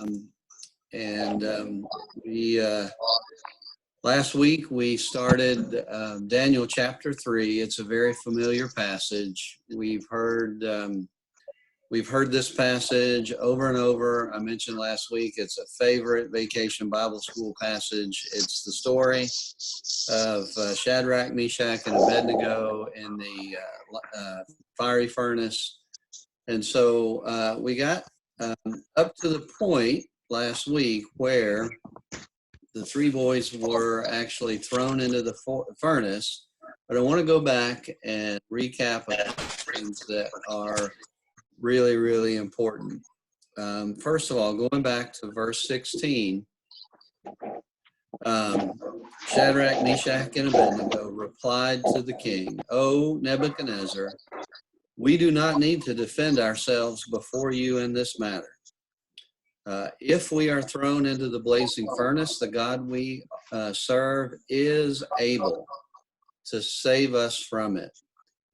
Um, and we last week we started Daniel chapter 3. It's a very familiar passage. We've heard this passage over and over. I mentioned last week it's a favorite vacation Bible school passage. It's the story of Shadrach, Meshach, and Abednego in the fiery furnace. And so we got up to the point last week where the three boys were actually thrown into the furnace. But I want to go back and recap a few things that are really, really important. First of all, going back to verse 16, Shadrach, Meshach, and Abednego replied to the king, "O Nebuchadnezzar, we do not need to defend ourselves before you in this matter. If we are thrown into the blazing furnace, the God we serve is able to save us from it,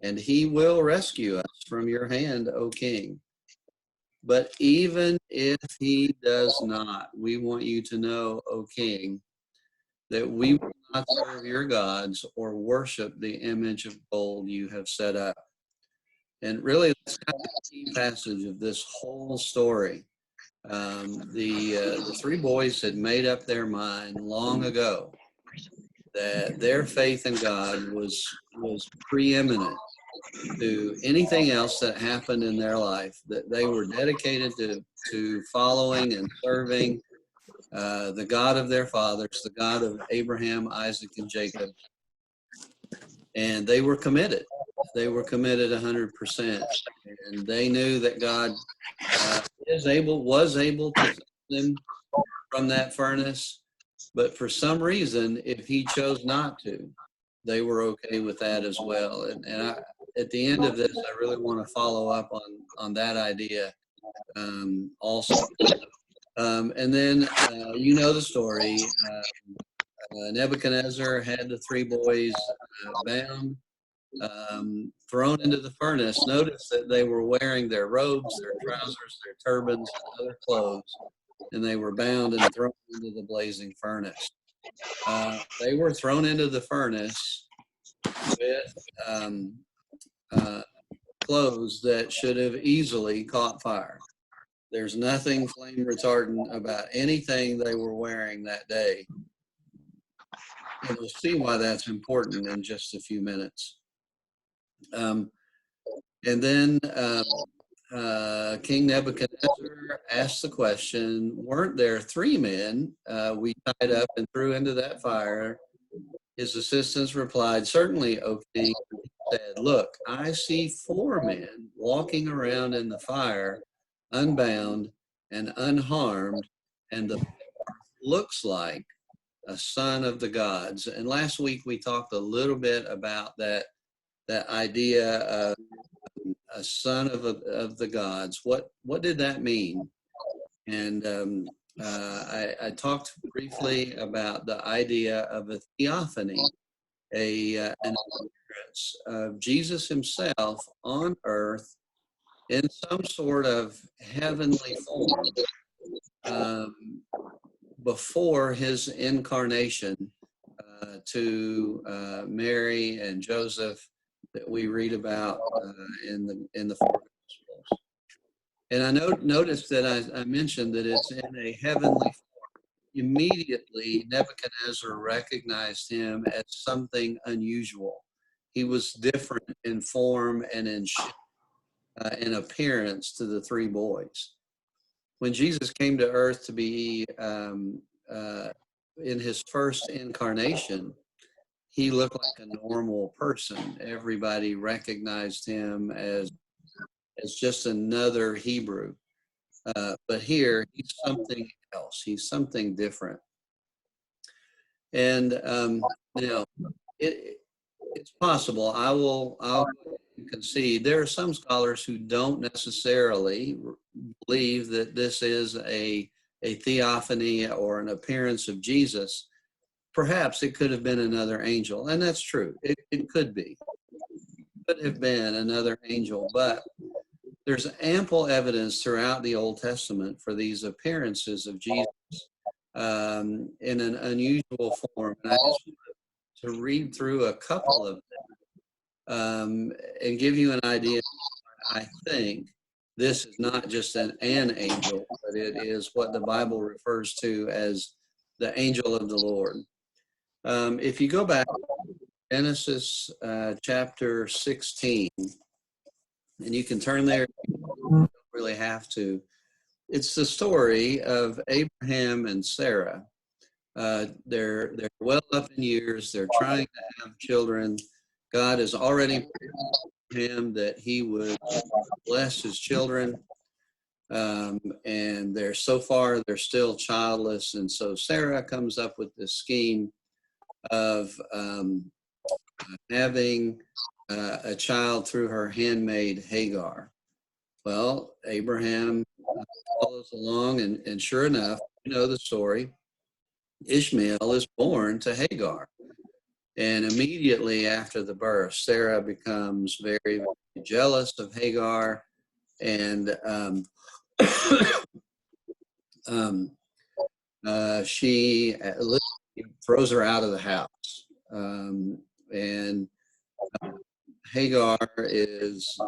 and he will rescue us from your hand, O king. But even if he does not, we want you to know, O king, that we will not serve your gods or worship the image of gold you have set up." And really, that's kind of the key passage of this whole story. The three boys had made up their mind long ago that their faith in God was preeminent to anything else that happened in their life, that they were dedicated to following and serving the God of their fathers, the God of Abraham, Isaac, and Jacob. And they were committed. They were committed 100%. And they knew that God was able to save them from that furnace. But for some reason, if he chose not to, they were okay with that as well. And at the end of this, I really want to follow up on that idea also. And then you know the story. Nebuchadnezzar had the three boys bound, thrown into the furnace. Notice that they were wearing their robes, their trousers, their turbans, and other clothes, and they were bound and thrown into the blazing furnace. They were thrown into the furnace with clothes that should have easily caught fire. There's nothing flame retardant about anything they were wearing that day. And we'll see why that's important in just a few minutes. And then King Nebuchadnezzar asked the question, weren't there three men we tied up and threw into that fire? His assistants replied, certainly, O king. He said, look, I see four men walking around in the fire, unbound and unharmed, and the looks like a son of the gods. And last week we talked a little bit about that idea of a son of the gods. What did that mean? And I talked briefly about the idea of a theophany, an appearance of Jesus himself on earth in some sort of heavenly form before his incarnation to Mary and Joseph that we read about in the four Gospels. And I noticed that I mentioned that it's in a heavenly form. Immediately, Nebuchadnezzar recognized him as something unusual. He was different in form and in shape, in appearance to the three boys. When Jesus came to earth to be in his first incarnation, he looked like a normal person. Everybody recognized him as just another Hebrew. But here, he's something else. He's something different. And it's possible. I'll concede there are some scholars who don't necessarily believe that this is a theophany or an appearance of Jesus. Perhaps it could have been another angel, and that's true. It could be. It could have been another angel, but there's ample evidence throughout the Old Testament for these appearances of Jesus in an unusual form. And I just want to read through a couple of them and give you an idea. I think this is not just an angel, but it is what the Bible refers to as the angel of the Lord. If you go back to Genesis chapter 16, and you can turn there, you don't really have to. It's the story of Abraham and Sarah. They're well up in years. They're trying to have children. God has already promised him that he would bless his children. And they're still childless. And so Sarah comes up with this scheme of having a child through her handmaid Hagar. Well, Abraham follows along, and sure enough, you know the story. Ishmael is born to Hagar. And immediately after the birth, Sarah becomes very, very jealous of Hagar, and she literally throws her out of the house. And Hagar is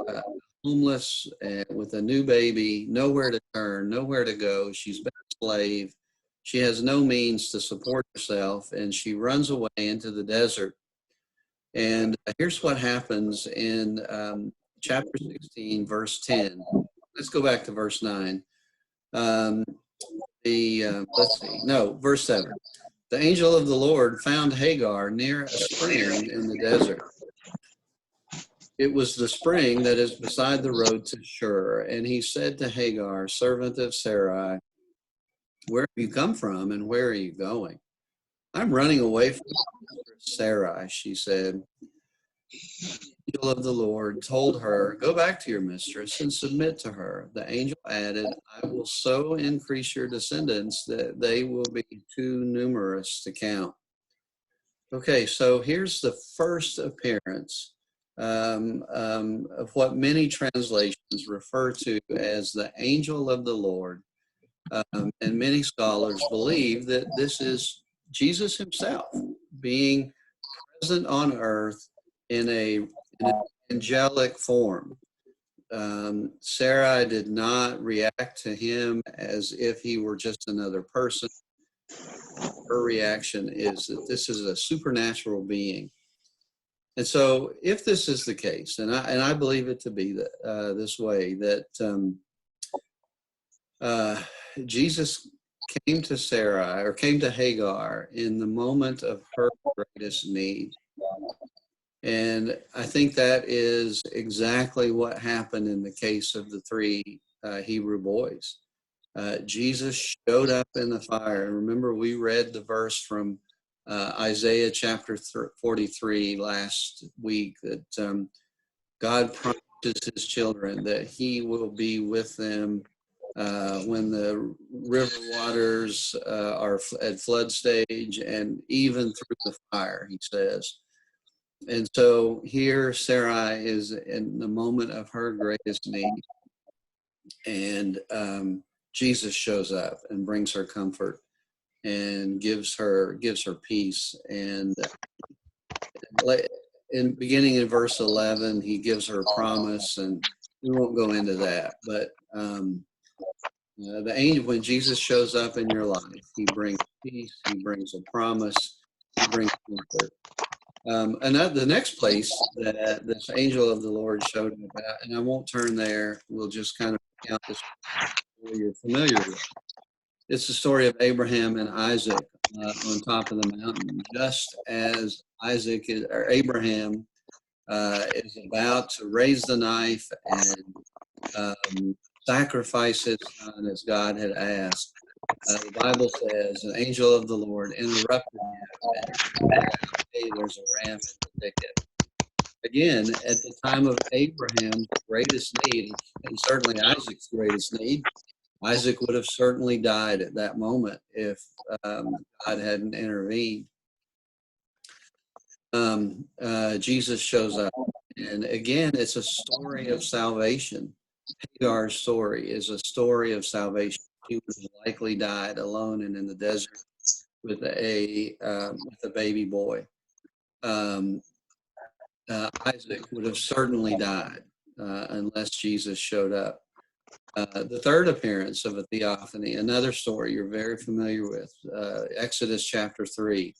homeless and with a new baby, nowhere to turn, nowhere to go. She's been a slave. She has no means to support herself, and she runs away into the desert. And here's what happens in chapter 16, verse 10. Let's go back to verse 9. Verse 7. The angel of the Lord found Hagar near a spring in the desert. It was the spring that is beside the road to Shur. And he said to Hagar, servant of Sarai, where have you come from and where are you going? I'm running away from Sarai, she said. The angel of the Lord told her, go back to your mistress and submit to her. The angel added, I will so increase your descendants that they will be too numerous to count. Okay, so here's the first appearance of what many translations refer to as the angel of the Lord. And many scholars believe that this is Jesus himself being present on earth in an angelic form. Sarai did not react to him as if he were just another person. Her reaction is that this is a supernatural being. And so if this is the case, and I believe it to be this way, that Jesus came to Sarai, or came to Hagar in the moment of her greatest need. And I think that is exactly what happened in the case of the three Hebrew boys. Jesus showed up in the fire. And remember, we read the verse from Isaiah chapter 43 last week that God promises his children that he will be with them when the river waters are at flood stage and even through the fire, he says. And so here Sarai is in the moment of her greatest need, and Jesus shows up and brings her comfort and gives her peace. And beginning in verse 11, he gives her a promise, and we won't go into that. But the angel, when Jesus shows up in your life, he brings peace, he brings a promise, he brings comfort. And the next place that this angel of the Lord showed up at, and I won't turn there, we'll just kind of count this story you're familiar with. It's the story of Abraham and Isaac on top of the mountain. Just as Abraham is about to raise the knife and sacrifice his son as God had asked, the Bible says an angel of the Lord interrupted him and said, hey, there's a ram in the thicket. Again, at the time of Abraham's greatest need, and certainly Isaac's greatest need, Isaac would have certainly died at that moment if God hadn't intervened. Jesus shows up. And again, it's a story of salvation. Hagar's story is a story of salvation. She would have likely died alone and in the desert with a baby boy. Um, Isaac would have certainly died unless Jesus showed up. The third appearance of a theophany, another story you're very familiar with, Exodus chapter 3,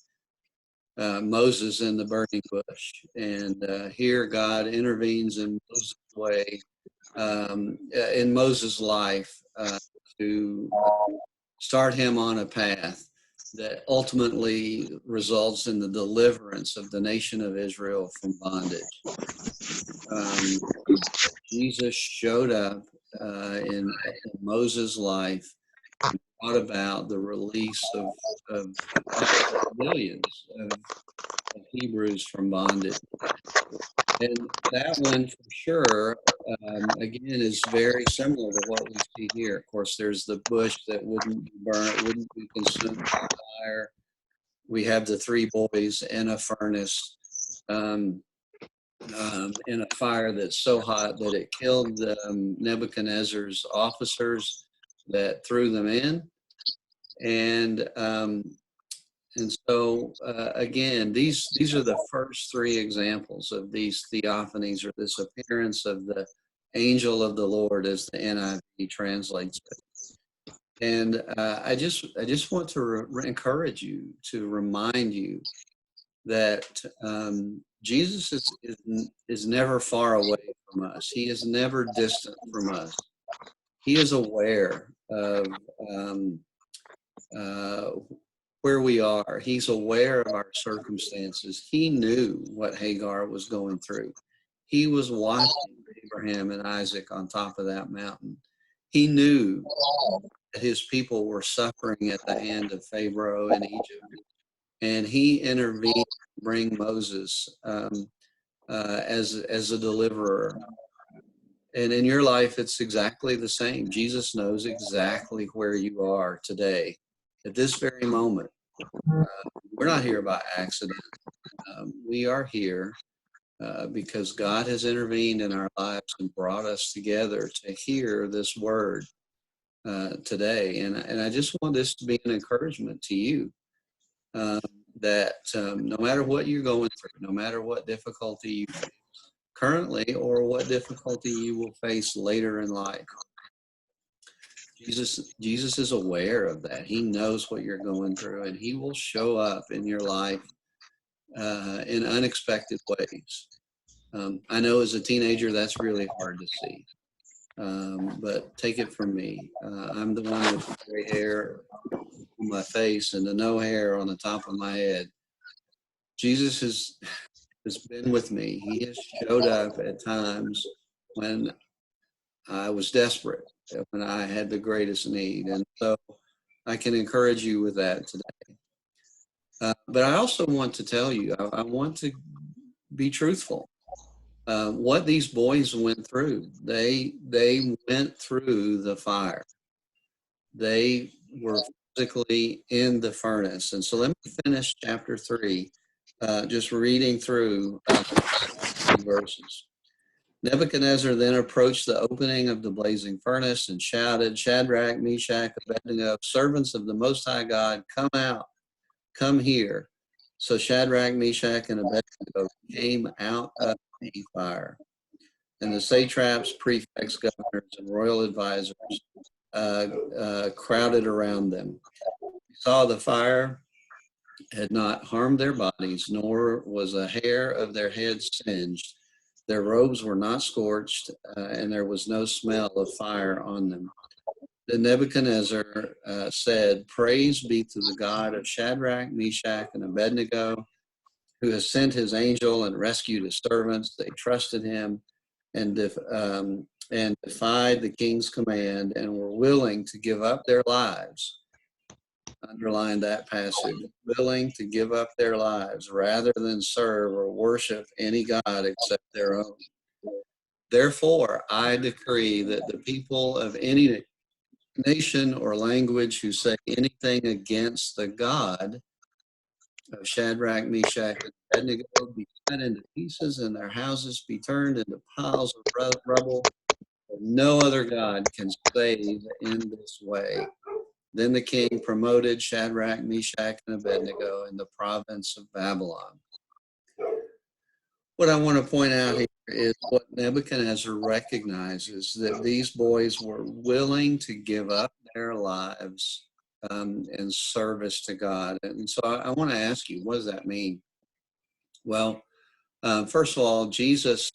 Moses in the burning bush. And here God intervenes in Moses' way, in Moses' life, to start him on a path that ultimately results in the deliverance of the nation of Israel from bondage. Jesus showed up in Moses' life and brought about the release of millions of Hebrews from bondage. And that one for sure, again, is very similar to what we see here. Of course, there's the bush that wouldn't be burnt, wouldn't be consumed by fire. We have the three boys in a furnace, in a fire that's so hot that it killed Nebuchadnezzar's officers that threw them in. And so, again, these are the first three examples of these theophanies, or this appearance of the angel of the Lord, as the NIV translates it. And I just want to encourage you, to remind you that Jesus is never far away from us. He is never distant from us. He is aware of where we are. He's aware of our circumstances. He knew what Hagar was going through. He was watching Abraham and Isaac on top of that mountain. He knew that his people were suffering at the hand of Pharaoh in Egypt. And he intervened to bring Moses as a deliverer. And in your life, it's exactly the same. Jesus knows exactly where you are today, at this very moment. We're not here by accident. We are here because God has intervened in our lives and brought us together to hear this word today. And I just want this to be an encouragement to you, that no matter what you're going through, no matter what difficulty you face currently or what difficulty you will face later in life, Jesus is aware of that. He knows what you're going through, and he will show up in your life in unexpected ways. I know as a teenager that's really hard to see, but take it from me. I'm the one with the gray hair on my face and the no hair on the top of my head. Jesus has been with me. He has showed up at times when I was desperate, when I had the greatest need. And so I can encourage you with that today. But I also want to tell you, I want to be truthful. What these boys went through, they went through the fire. They were physically in the furnace. And so let me finish chapter 3, just reading through verses. Nebuchadnezzar then approached the opening of the blazing furnace and shouted, "Shadrach, Meshach, Abednego, servants of the Most High God, come out, come here." So Shadrach, Meshach, and Abednego came out of the fire. And the satraps, prefects, governors, and royal advisors crowded around them. They saw the fire had not harmed their bodies, nor was a hair of their heads singed. Their robes were not scorched, and there was no smell of fire on them. Then Nebuchadnezzar said, "Praise be to the God of Shadrach, Meshach, and Abednego, who has sent his angel and rescued his servants. They trusted him and defied the king's command and were willing to give up their lives." Underline that passage. Willing to give up their lives rather than serve or worship any god except their own. Therefore, I decree that the people of any nation or language who say anything against the God of Shadrach, Meshach, and Abednego be cut into pieces and their houses be turned into piles of rubble. No other God can save in this way. Then the king promoted Shadrach, Meshach, and Abednego in the province of Babylon. What I want to point out here is what Nebuchadnezzar recognizes, that these boys were willing to give up their lives in service to God. And so I want to ask you, what does that mean? Well, first of all, Jesus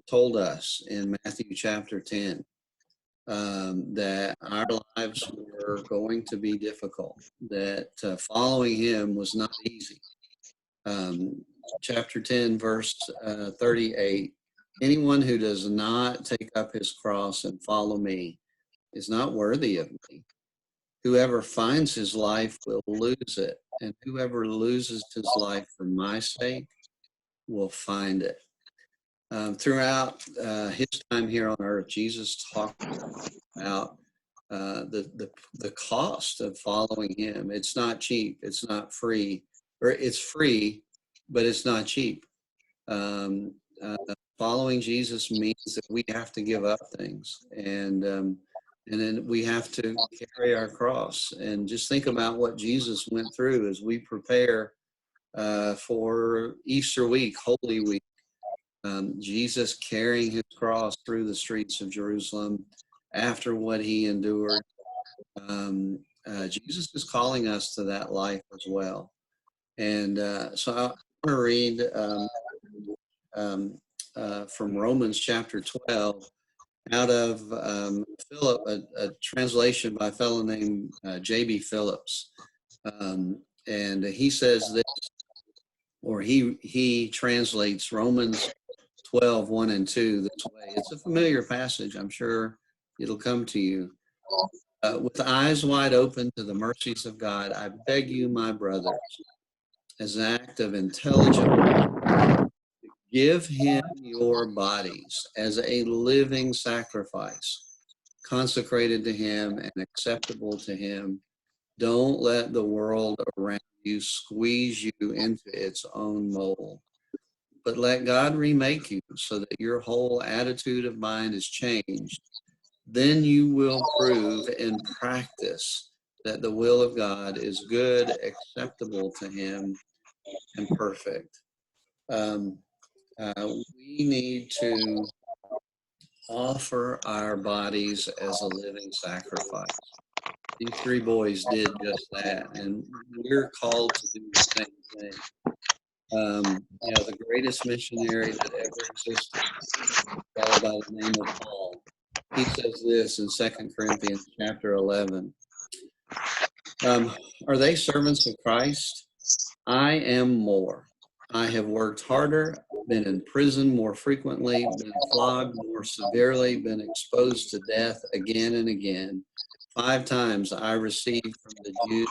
told us in Matthew chapter 10 that our lives were going to be difficult, that following him was not easy. Chapter 10, verse 38, anyone who does not take up his cross and follow me is not worthy of me. Whoever finds his life will lose it, and whoever loses his life for my sake will find it. Throughout his time here on earth, Jesus talked about the cost of following him. It's not cheap. It's not free, or it's free, but it's not cheap. Following Jesus means that we have to give up things, and then we have to carry our cross. And just think about what Jesus went through as we prepare for Easter week, Holy Week. Jesus carrying his cross through the streets of Jerusalem after what he endured. Jesus is calling us to that life as well. And so I want to read from Romans chapter 12 out of Philip, a translation by a fellow named J.B. Phillips. And he says this, or he translates Romans 12, 1 and 2 this way. It's a familiar passage. I'm sure it'll come to you. With eyes wide open to the mercies of God, I beg you, my brothers, as an act of intelligent, give him your bodies as a living sacrifice, consecrated to him and acceptable to him. Don't let the world around you squeeze you into its own mold, but let God remake you so that your whole attitude of mind is changed. Then you will prove in practice that the will of God is good, acceptable to him, and perfect. We need to offer our bodies as a living sacrifice. These three boys did just that, and we're called to do the same thing. The greatest missionary that ever existed, a fellow by the name of Paul, he says this in 2 Corinthians chapter 11. Are they servants of Christ? I am more. I have worked harder, been in prison more frequently, been flogged more severely, been exposed to death again and again. 5 times I received from the Jews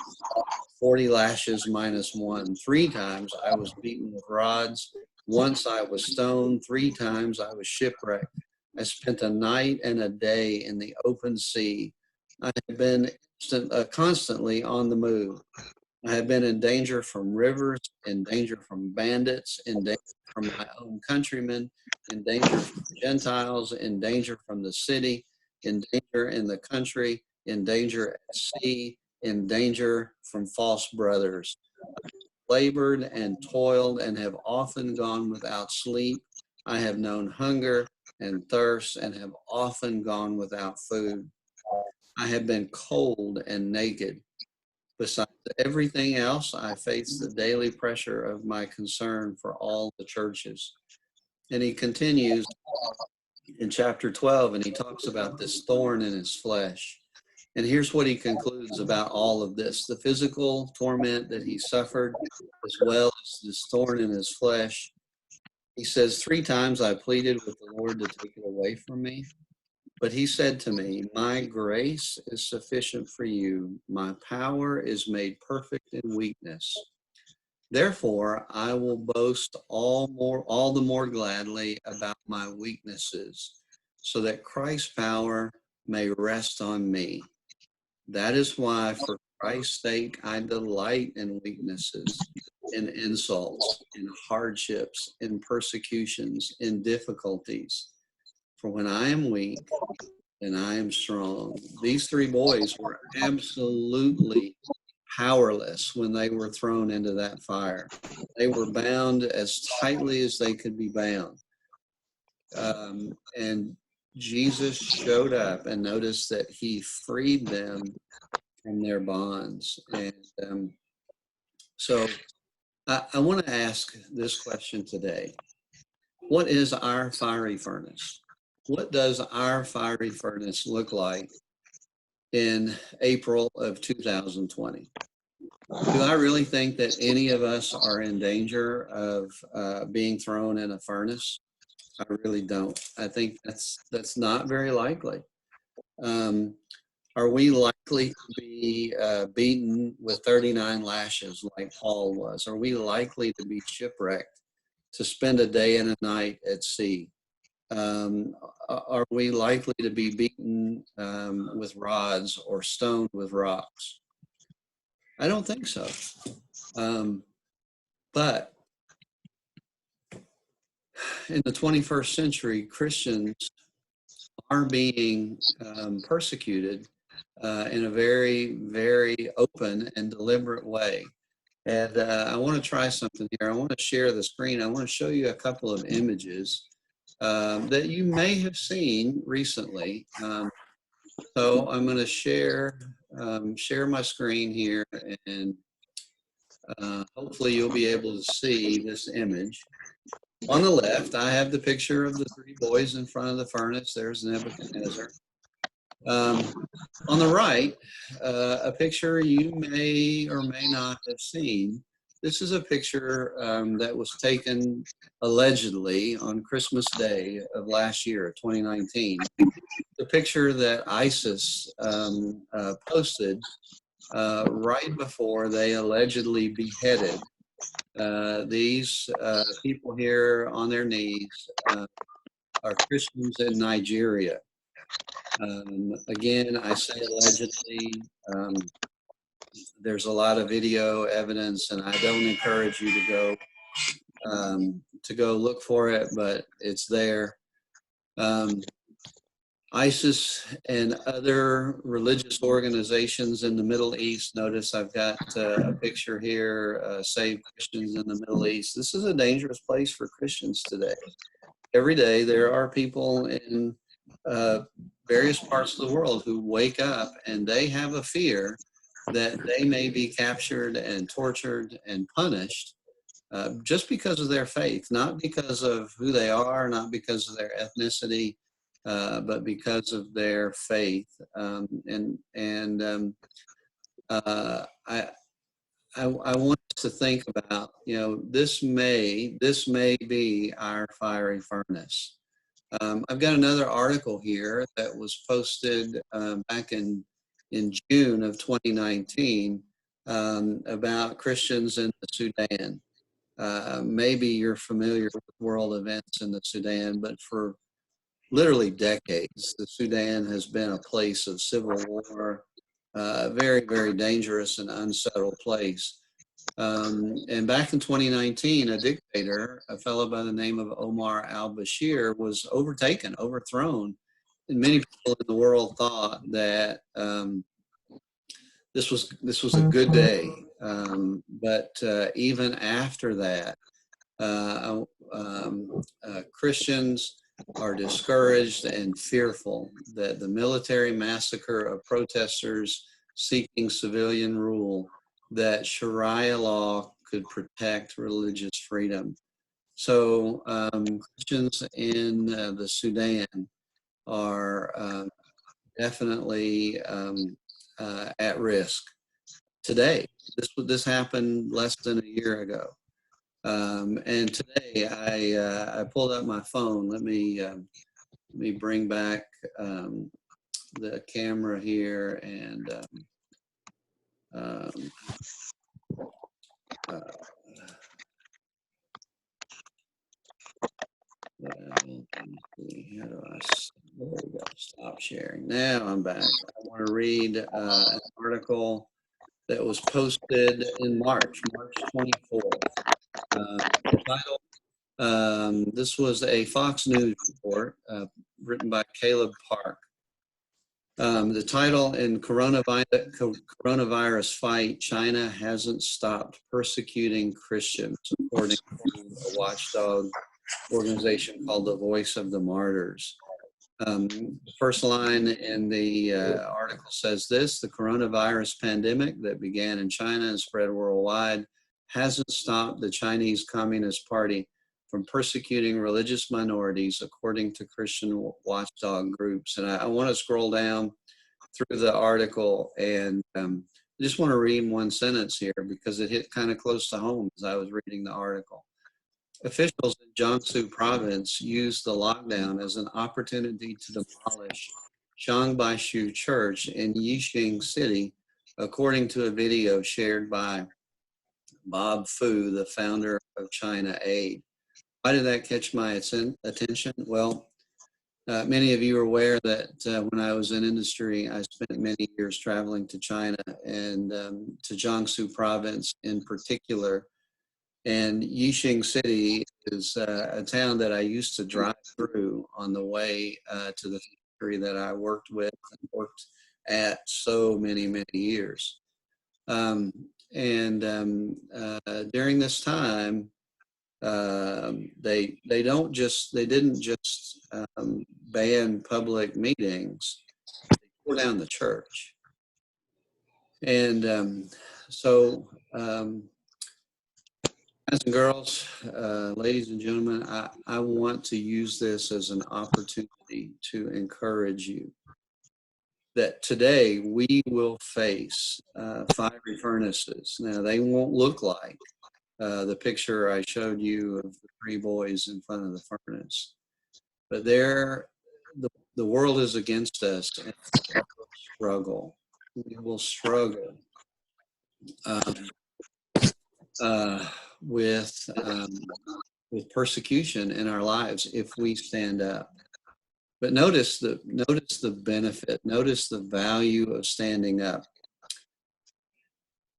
40 lashes minus 1. 3 times I was beaten with rods. Once I was stoned. 3 times I was shipwrecked. I spent a night and a day in the open sea. I have been constantly on the move. I have been in danger from rivers, in danger from bandits, in danger from my own countrymen, in danger from Gentiles, in danger from the city, in danger in the country, in danger at sea, in danger from false brothers. I have labored and toiled and have often gone without sleep. I have known hunger and thirst and have often gone without food. I have been cold and naked. Besides everything else, I face the daily pressure of my concern for all the churches. And he continues in chapter 12, and he talks about this thorn in his flesh. And here's what he concludes about all of this: the physical torment that he suffered, as well as this thorn in his flesh. He says, 3 times I pleaded with the Lord to take it away from me. But he said to me, my grace is sufficient for you. My power is made perfect in weakness. Therefore, I will boast all the more gladly about my weaknesses, so that Christ's power may rest on me. That is why, for Christ's sake, I delight in weaknesses, in insults, in hardships, in persecutions, in difficulties. For when I am weak, and I am strong. These three boys were absolutely powerless when they were thrown into that fire. They were bound as tightly as they could be bound. And Jesus showed up and noticed that he freed them from their bonds. And so I want to ask this question today. What is our fiery furnace? What does our fiery furnace look like in April of 2020? Do I really think that any of us are in danger of being thrown in a furnace? I really don't. I think that's not very likely. Are we likely to be beaten with 39 lashes like Paul was? Are we likely to be shipwrecked, to spend a day and a night at sea? Are we likely to be beaten with rods or stoned with rocks? I don't think so. But in the 21st century, Christians are being persecuted in a very, very open and deliberate way. And I want to try something here. I want to share the screen. I want to show you a couple of images that you may have seen recently. So I'm going to share my screen here, and hopefully you'll be able to see this image. On the left, I have the picture of the three boys in front of the furnace. There's Nebuchadnezzar. On the right, a picture you may or may not have seen. This is a picture that was taken allegedly on Christmas Day of last year, 2019. The picture that ISIS posted right before they allegedly beheaded these people here on their knees are Christians in Nigeria. Again, I say allegedly. There's a lot of video evidence, and I don't encourage you to go look for it, but it's there. ISIS and other religious organizations in the Middle East. Notice I've got a picture here, Save Christians in the Middle East. This is a dangerous place for Christians today. Every day there are people in various parts of the world who wake up and they have a fear that they may be captured and tortured and punished just because of their faith, not because of who they are, not because of their ethnicity, but because of their faith. I want us to think about, this may be our fiery furnace. I've got another article here that was posted back in June of 2019 about Christians in the Sudan. Maybe you're familiar with world events in the Sudan, but for literally decades, the Sudan has been a place of civil war, very, very dangerous and unsettled place. And back in 2019, a dictator, a fellow by the name of Omar al-Bashir, was overthrown. And many people in the world thought that this was a good day. But even after that, Christians are discouraged and fearful that the military massacre of protesters seeking civilian rule, that Sharia law could protect religious freedom. So Christians in the Sudan are definitely at risk today. This happened less than a year ago. And today I pulled up my phone. Let me bring back the camera here and how do I, there we go, stop sharing. Now I'm back. I want to read an article that was posted in March 24th. The title, this was a Fox News report written by Caleb Park. The title, in coronavirus fight, China hasn't stopped persecuting Christians, according to a watchdog organization called the Voice of the Martyrs. The first line in the article says this: the coronavirus pandemic that began in China and spread worldwide hasn't stopped the Chinese Communist Party from persecuting religious minorities, according to Christian watchdog groups. And I want to scroll down through the article, and I just want to read one sentence here because it hit kind of close to home as I was reading the article. Officials in Jiangsu province used the lockdown as an opportunity to demolish Shangbaishu Church in Yixing City, according to a video shared by Bob Fu, the founder of China Aid. Why did that catch my attention? Well, many of you are aware that when I was in industry, I spent many years traveling to China and to Jiangsu province in particular. And Yixing City is a town that I used to drive through on the way to the factory that I worked with and worked at so many, many years. During this time, they didn't just ban public meetings. They tore down the church. And guys and girls, ladies and gentlemen, I want to use this as an opportunity to encourage you that today we will face fiery furnaces. Now, they won't look like the picture I showed you of the three boys in front of the furnace, but the world is against us, and we will struggle. We will struggle with persecution in our lives if we stand up. But notice the benefit, notice the value of standing up.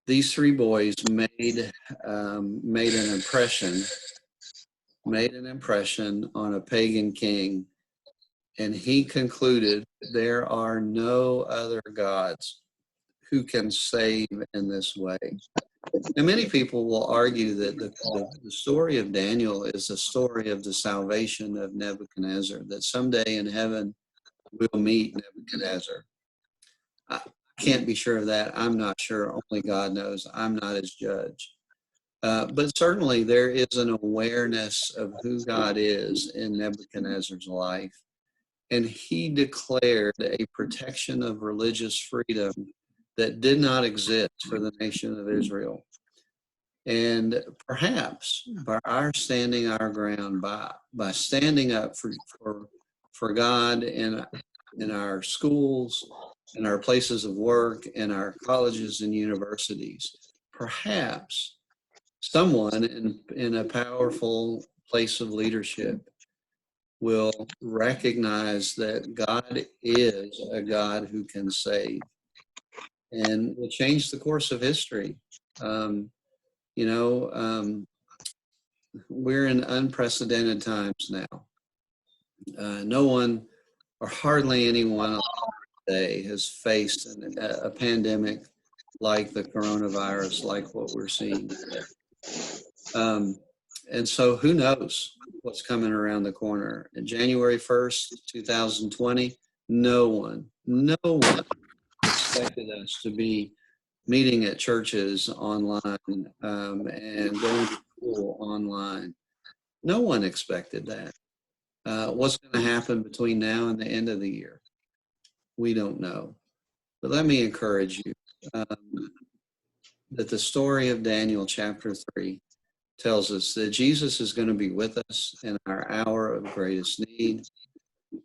These three boys made an impression on a pagan king, and he concluded, there are no other gods who can save in this way. And many people will argue that the story of Daniel is a story of the salvation of Nebuchadnezzar, that someday in heaven we'll meet Nebuchadnezzar. I can't be sure of that. I'm not sure. Only God knows. I'm not his judge. But certainly there is an awareness of who God is in Nebuchadnezzar's life. And he declared a protection of religious freedom that did not exist for the nation of Israel. And perhaps by our standing our ground, by standing up for God in our schools, in our places of work, in our colleges and universities, perhaps someone in a powerful place of leadership will recognize that God is a God who can save, and will change the course of history. We're in unprecedented times now. No one, or hardly anyone today, has faced a pandemic like the coronavirus, like what we're seeing today. And so who knows what's coming around the corner. And January 1st, 2020, no one expected us to be meeting at churches online and going to school online. No one expected that. What's going to happen between now and the end of the year? We don't know. But let me encourage you that the story of Daniel chapter 3 tells us that Jesus is going to be with us in our hour of greatest need.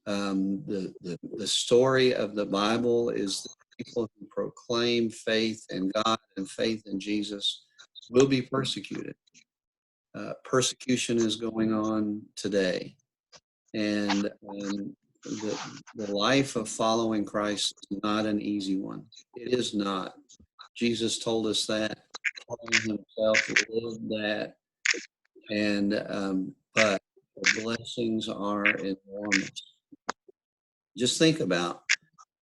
The story of the Bible is that people who proclaim faith in God and faith in Jesus will be persecuted. Persecution is going on today. And the life of following Christ is not an easy one. It is not. Jesus told us that. Paul himself lived that. And but the blessings are enormous. Just think about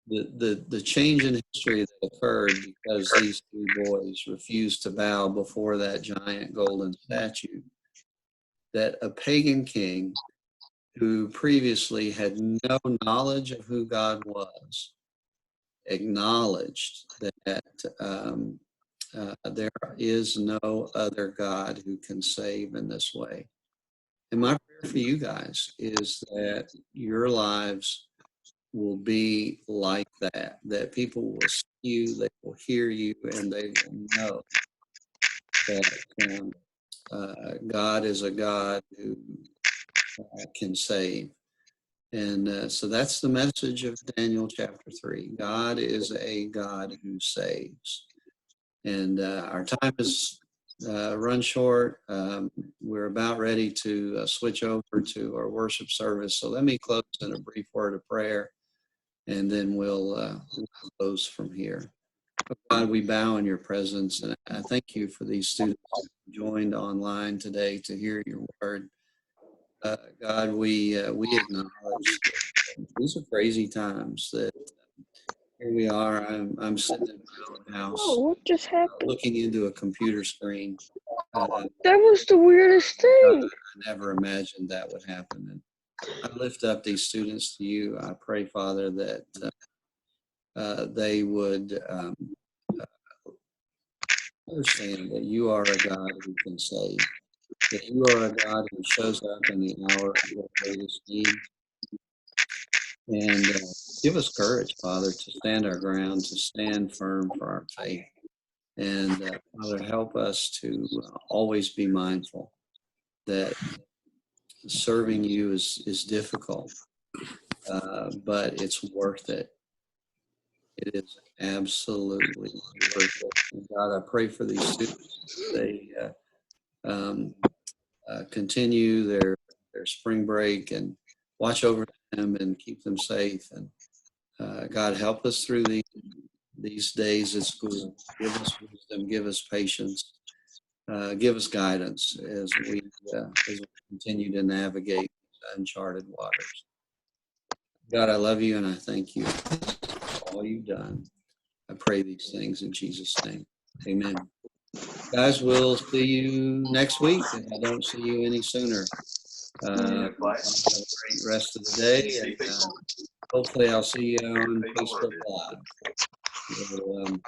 the change in history that occurred because these three boys refused to bow before that giant golden statue, that a pagan king who previously had no knowledge of who God was acknowledged that there is no other God who can save in this way. And my prayer for you guys is that your lives will be like that, that people will see you, they will hear you, and they will know that God is a God who can save. And so that's the message of Daniel chapter 3. God is a God who saves. And our time is run short. We're about ready to switch over to our worship service. So let me close in a brief word of prayer, and then we'll close from here. God, we bow in your presence, and I thank you for these students who joined online today to hear your word. God, we acknowledge that these are crazy times. That here we are. I'm sitting in my own house, Oh, what just happened? looking into a computer screen. That was the weirdest thing. I never imagined that would happen. And I lift up these students to you. I pray, Father, that they would understand that you are a God who can save, that you are a God who shows up in the hour of their greatest need. And give us courage, Father, to stand our ground, to stand firm for our faith. And Father, help us to always be mindful that serving you is difficult, but it's worth it. It is absolutely worth it. And God, I pray for these students. They um, continue their spring break, and watch over them and keep them safe. And God, help us through these days at school. Give us wisdom, give us patience, give us guidance as we continue to navigate uncharted waters. God, I love you and I thank you for all you've done. I pray these things in Jesus' name. Amen. Guys, we'll see you next week if I don't see you any sooner. Have a great rest of the day, and hopefully I'll see you on Facebook Live. We'll,